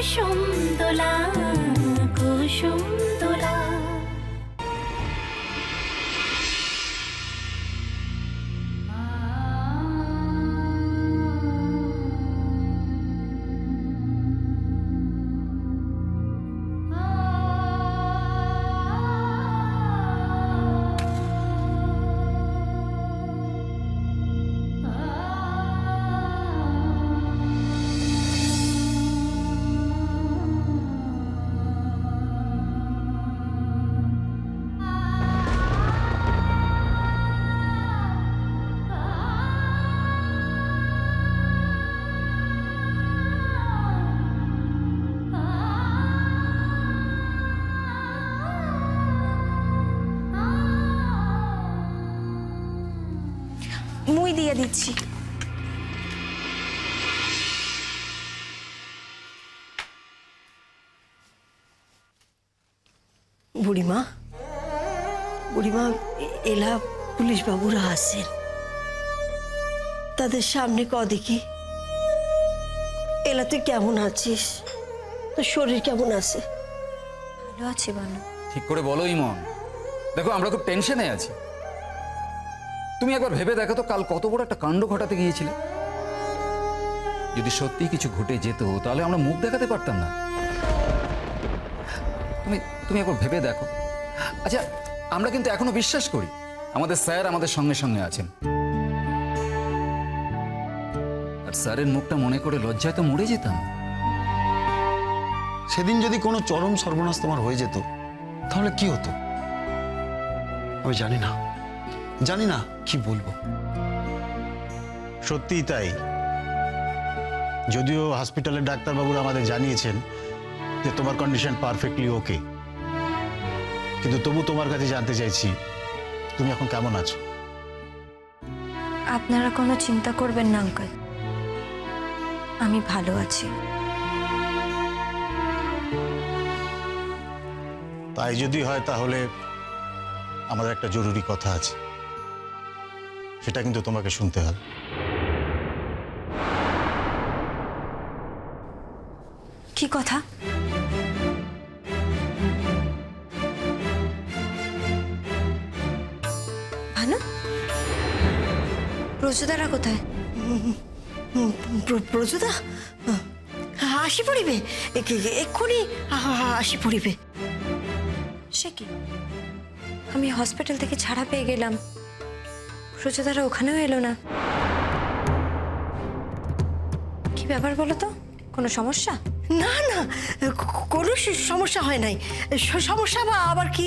কুসুম দোলা কুসুম দোলা। মুই দিয়ে দিচ্ছি। বুড়িমা বুড়িমা এলা পুলিশ বাবুরা আসেন, তাদের সামনে দেখি। এলা তুই কেমন আছিস? তোর শরীর কেমন আছে? ভালো আছি বানু। ঠিক করে বলো ইমন, দেখো আমরা খুব টেনশনে আছি। তুমি একবার ভেবে দেখো তো, কাল কত বড় একটা কাণ্ড ঘটাতে গিয়েছিলে। যদি সত্যি কিছু ঘটে যেত তাহলে আমরা মুখ দেখাতে পারতাম না। তুমি তুমি একবার ভেবে দেখো। আচ্ছা, আমরা কিন্তু এখনো বিশ্বাস করি আমাদের স্যার আমাদের সঙ্গে সঙ্গে আছেন। আর স্যারের মুখটা মনে করে লজ্জায় তো মরে যেতাম। সেদিন যদি কোনো চরম সর্বনাশ তোমার হয়ে যেত তাহলে কি হতো? আমি জানি না কি বলবো। সত্যিই তাই। যদিও হসপিটালের ডাক্তারবাবুরা আমাদের জানিয়েছেন যে তোমার কন্ডিশন পারফেক্টলি ওকে, কিন্তু তবু তোমার কাছে জানতে চাইছি তুমি এখন কেমন আছো? আপনারা কোনো চিন্তা করবেন না আঙ্কেল, আমি ভালো আছি। তাই যদি হয় তাহলে আমাদের একটা জরুরি কথা আছে, সেটা কিন্তু তোমাকে শুনতে হবে। কি কথা? ভানু, রোজদারা কোথায়? প্রজুদা আসি পড়িবে, এক্ষুনি আসি পড়িবে। সে কি, আমি হসপিটাল থেকে ছাড়া পেয়ে গেলাম, রোজদারা ওখানেও এলো না। কি ব্যাপার বলো তো, কোনো সমস্যা? না না, কোনো সমস্যা হয় নাই। সমস্যা আবার কি